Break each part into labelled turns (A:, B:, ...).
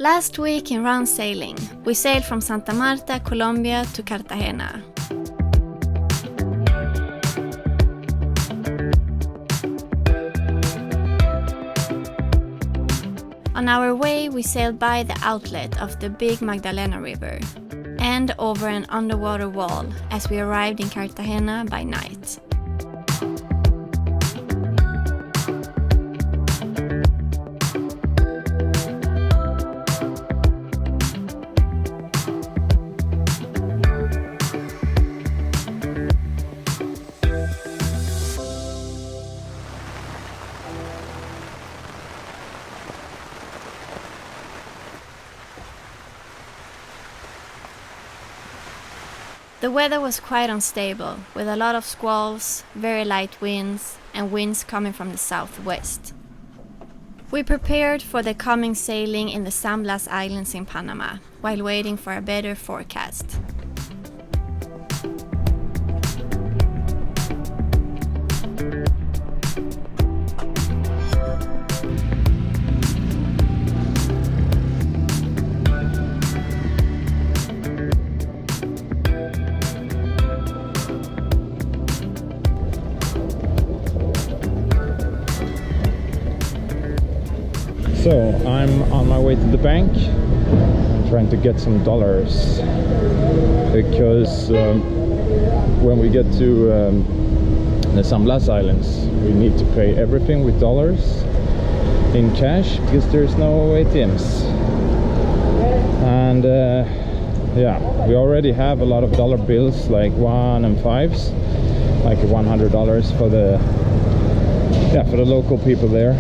A: Last week in round sailing, we sailed from Santa Marta, Colombia to Cartagena. On our way, we sailed by the outlet of the big Magdalena River and over an underwater wall as we arrived in Cartagena by night. The weather was quite unstable, with a lot of squalls, very light winds, and winds coming from the southwest. We prepared for the coming sailing in the San Blas Islands in Panama, while waiting for a better forecast.
B: So I'm on my way to the bank. I'm trying to get some dollars because when we get to the San Blas Islands, we need to pay everything with dollars in cash because there's no ATMs. And yeah, we already have a lot of dollar bills, like 1 and 5s, like $100 for the local people there.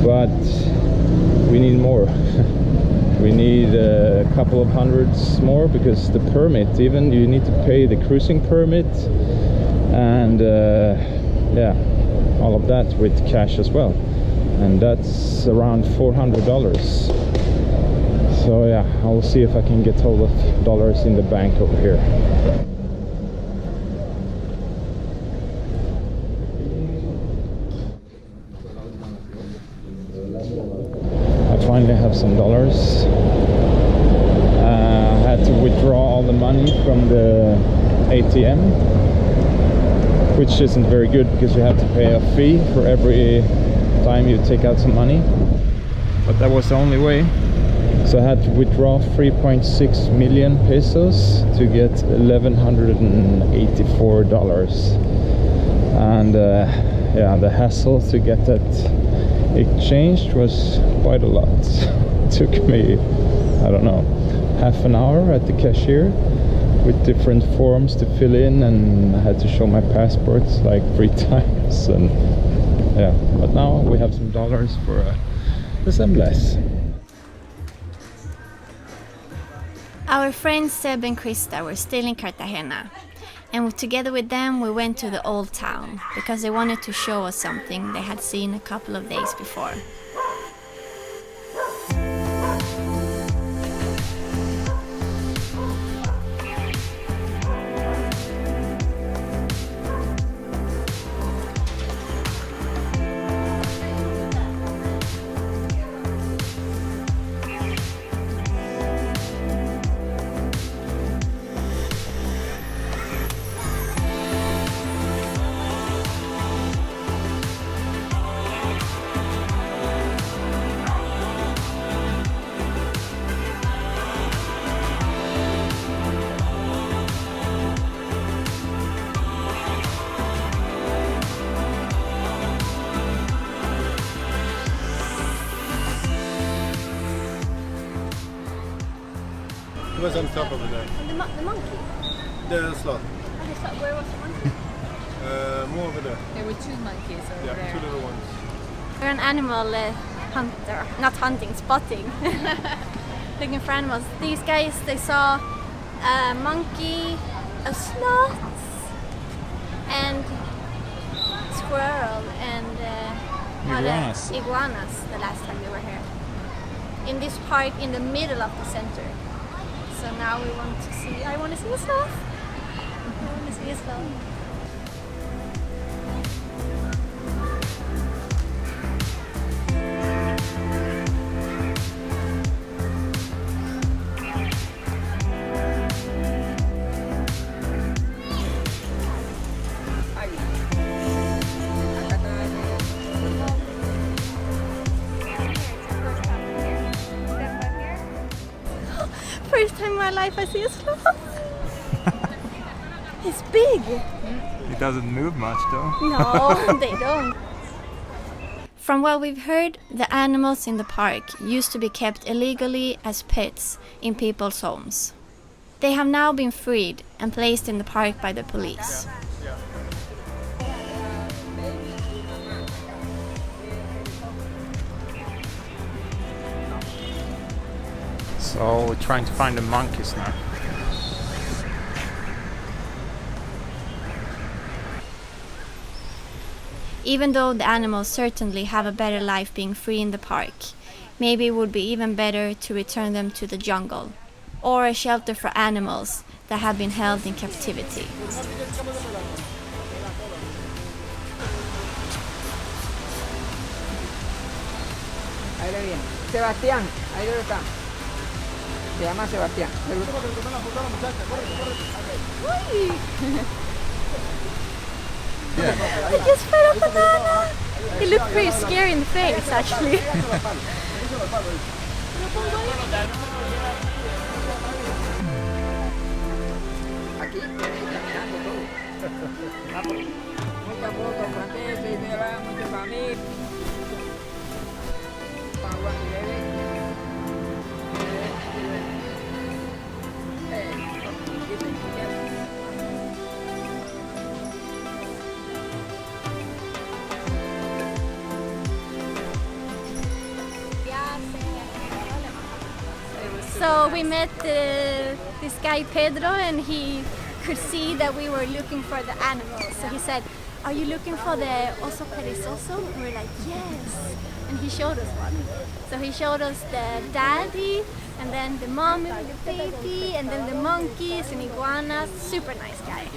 B: But we need more. We need a couple of hundreds more because the permit, even you need to pay the cruising permit and yeah, all of that with cash as well, and that's around $400. So yeah, I'll see if I can get hold of dollars in the bank over here. Finally have some dollars. I had to withdraw all the money from the ATM, which isn't very good because you have to pay a fee for every time you take out some money, but that was the only way. So I had to withdraw 3.6 million pesos to get $1,184, and yeah, the hassle to get that exchanged was quite a lot. It took me, I don't know, half an hour at the cashier with different forms to fill in, and I had to show my passports like 3 times. And yeah, but now we have some dollars for the San Blas.
A: Our friends Seb and Krista were still in Cartagena, and together with them we went to the old town because they wanted to show us something they had seen a couple of days before.
C: It was on top over there.
A: And the monkey?
C: The slot.
A: Oh, the slot. Where was the monkey?
C: More over there.
D: There were 2 monkeys over there.
C: Yeah, 2 little ones.
A: We're an animal hunter, not hunting, spotting. Looking for animals. These guys, they saw a monkey, a sloth, and squirrel, and iguanas the last time they were here. In this park in the middle of the center. So now we want to see, I want to see a sloth. I want to see a sloth. my life I see a sloth. It's big.
B: It doesn't move much though.
A: No, they don't. From what we've heard, the animals in the park used to be kept illegally as pets in people's homes. They have now been freed and placed in the park by the police.
B: So we're trying to find the monkeys now.
A: Even though the animals certainly have a better life being free in the park, maybe it would be even better to return them to the jungle, or a shelter for animals that have been held in captivity.
D: Ahí le viene. Sebastián, ahí debe estar. Se llama Sebastián.
A: I just fed a banana! He looked pretty scary in the face, actually.
D: Aquí, caminando todo. Mucha foto francesa y me va mucha familia. Agua y bebé.
A: So we met this guy Pedro, and he could see that we were looking for the animals. So he said, "Are you looking for the oso perezoso?" And we're like, "Yes." And he showed us one. So he showed us the daddy, and then the mommy with the baby, and then the monkeys and iguanas. Super nice guy.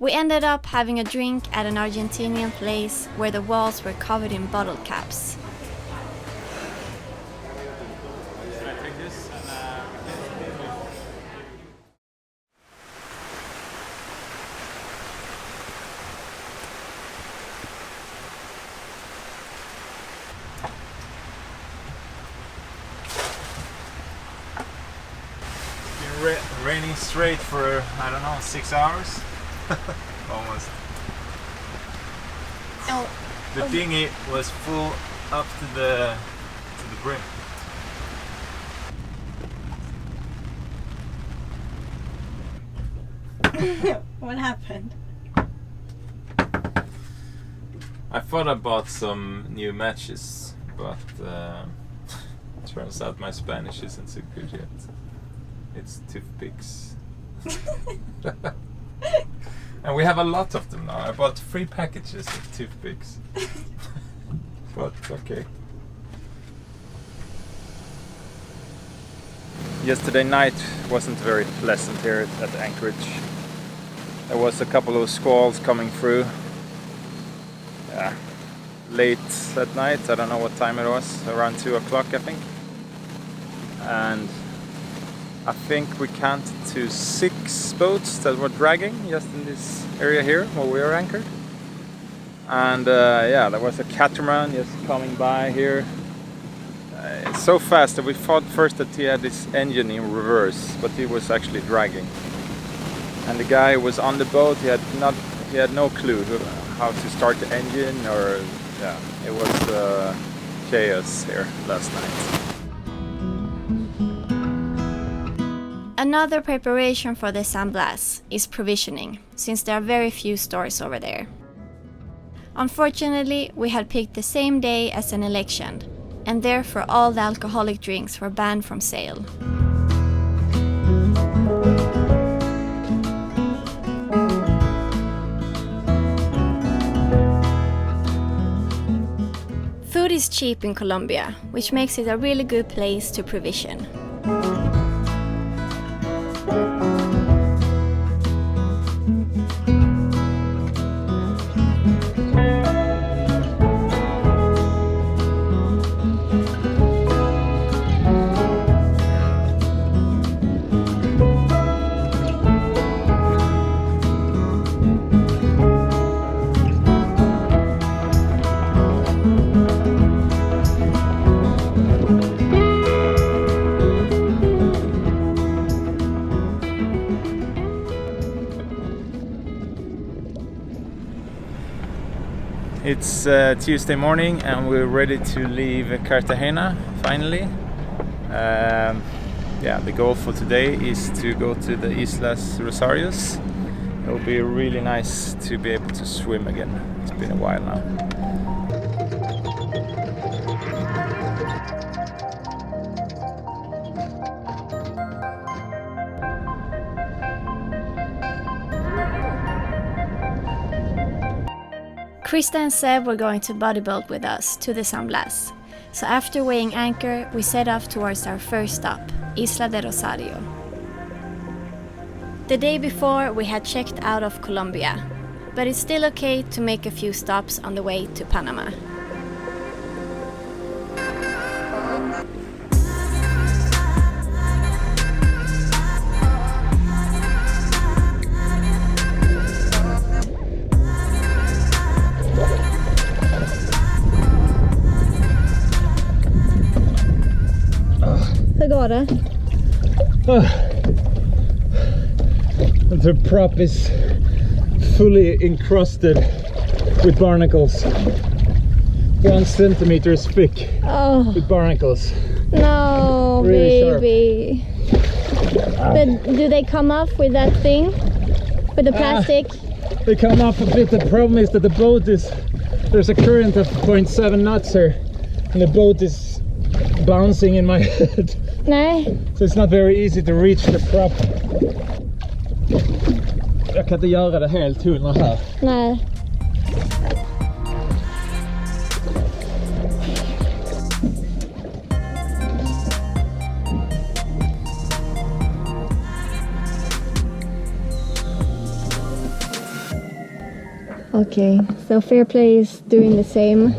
A: We ended up having a drink at an Argentinian place where the walls were covered in bottle caps.
E: It's been raining straight for, I don't know, 6 hours? Almost.
A: Oh.
E: The dinghy was full up to the brim.
A: What happened?
E: I thought I bought some new matches, but turns out my Spanish isn't so good yet. It's toothpicks. And we have a lot of them now. I bought 3 packages of toothpicks. But okay.
B: Yesterday night wasn't very pleasant here at Anchorage. There was a couple of squalls coming through. Yeah, late at night, I don't know what time it was, around 2 o'clock I think. And I think we counted to 6 boats that were dragging just in this area here where we are anchored. And yeah, there was a catamaran just coming by here. It's so fast that we thought first that he had his engine in reverse, but he was actually dragging. And the guy who was on the boat, he had no clue how to start the engine, or yeah, it was chaos here last night.
A: Another preparation for the San Blas is provisioning, since there are very few stores over there. Unfortunately, we had picked the same day as an election, and therefore all the alcoholic drinks were banned from sale. Food is cheap in Colombia, which makes it a really good place to provision.
B: It's Tuesday morning and we're ready to leave Cartagena finally. Yeah, the goal for today is to go to the Islas Rosarios. It'll be really nice to be able to swim again. It's been a while now.
A: Krista and Seb were going to bodyboat with us to the San Blas, so after weighing anchor, we set off towards our first stop, Isla de Rosario. The day before, we had checked out of Colombia, but it's still okay to make a few stops on the way to Panama. Hur går det?
B: The prop is fully encrusted with barnacles. 1 centimeter thick with barnacles.
A: No,
B: Really
A: baby. But do they come off with that thing? With the plastic?
B: They come off a bit. The problem is that the boat there's a current of 0.7 knots here, and the boat is bouncing in my head.
A: Nej.
B: So it's not very easy to reach the prop. Jag kan inte göra det helt 100 här.
A: Nej. Okay, so Fair Play is doing the same.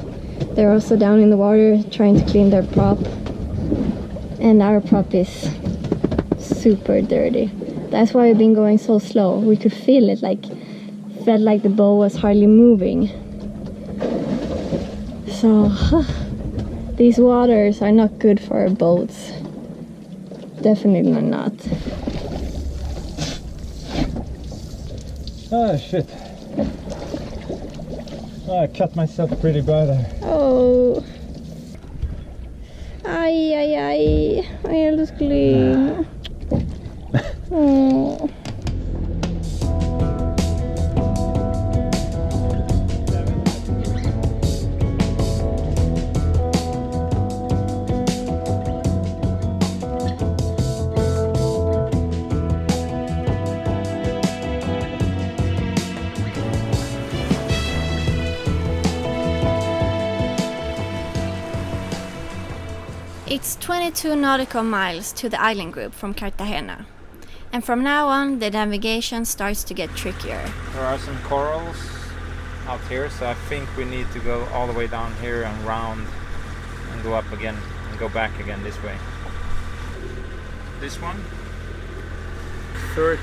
A: They're also down in the water trying to clean their prop. And our prop is super dirty. That's why we've been going so slow. We could feel it, felt like the boat was hardly moving. So these waters are not good for our boats. Definitely not.
B: Oh shit. Oh, I cut myself pretty bad there.
A: Oh. Aj, aj, aj. Älskling. Oh. It's 22 nautical miles to the island group from Cartagena. And from now on, the navigation starts to get trickier.
B: There are some corals out here, so I think we need to go all the way down here and round and go up again and go back again this way. This one? 10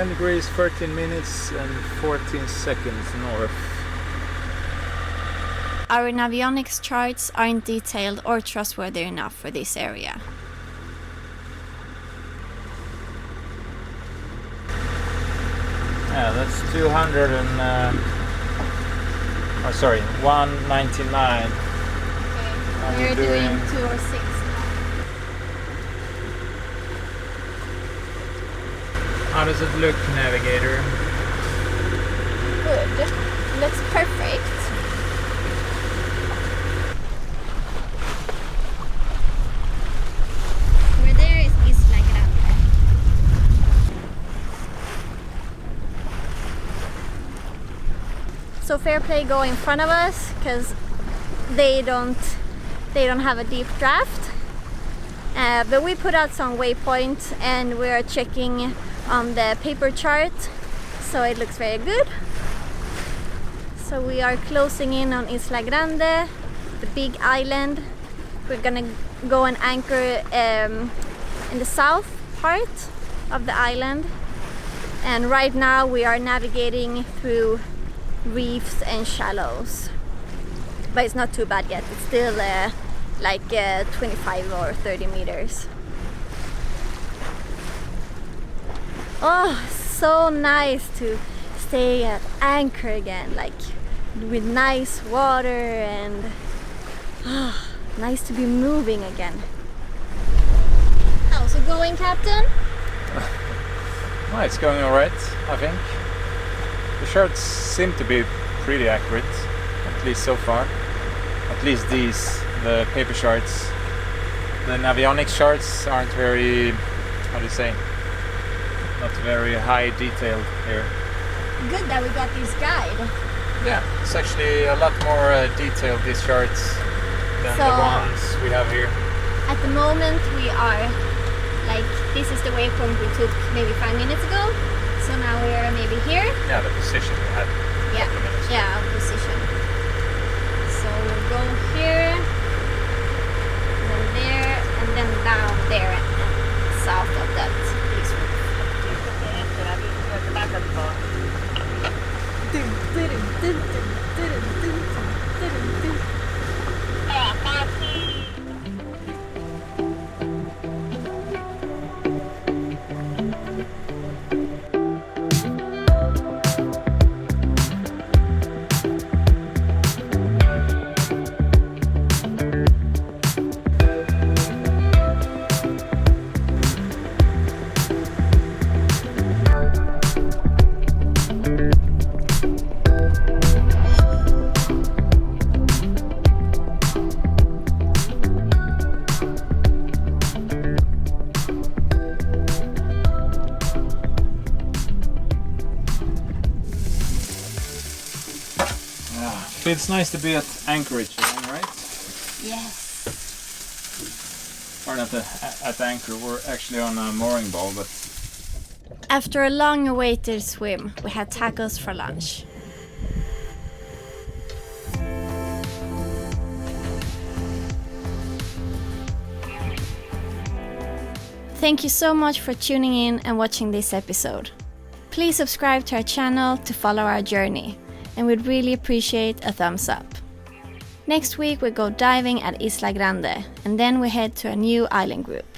B: degrees, 13 minutes and 14 seconds north.
A: Our navionics charts aren't detailed or trustworthy enough for this area.
B: Yeah, that's 199.
A: Okay,
B: And
A: we're doing 206.
B: How does it look, navigator?
A: Good. looks perfect. Over there is Isla Grande. So fair play go in front of us because they don't have a deep draft. But we put out some waypoints and we are checking on the paper chart, so it looks very good. So we are closing in on Isla Grande, the big island. We're gonna go and anchor in the south part of the island, and right now we are navigating through reefs and shallows, but it's not too bad yet. It's still like 25 or 30 meters. Oh, so nice to stay at anchor again, like with nice water, and nice to be moving again. How's it going, Captain?
E: Well, it's going alright, I think. The charts seem to be pretty accurate, at least so far. At least these, the paper charts. The avionics charts aren't very, how do you say, not very high detailed here.
A: Good that we got this guide.
E: Yeah, it's actually a lot more detailed, these charts, than
A: So,
E: the ones we have here.
A: At the moment we are, like, this is the waypoint we took maybe 5 minutes ago. So now we are maybe here.
E: Yeah, the position we had.
A: Yeah, yeah, our position. So we'll go here, then there, and then down there, and south of that big roof.
E: It's nice to be at anchorage again, right?
A: Yes.
E: We're not at anchor, we're actually on a mooring ball, but
A: After a long awaited swim, we had tacos for lunch. Thank you so much for tuning in and watching this episode. Please subscribe to our channel to follow our journey, and we'd really appreciate a thumbs up. Next week we go diving at Isla Grande, and then we head to a new island group.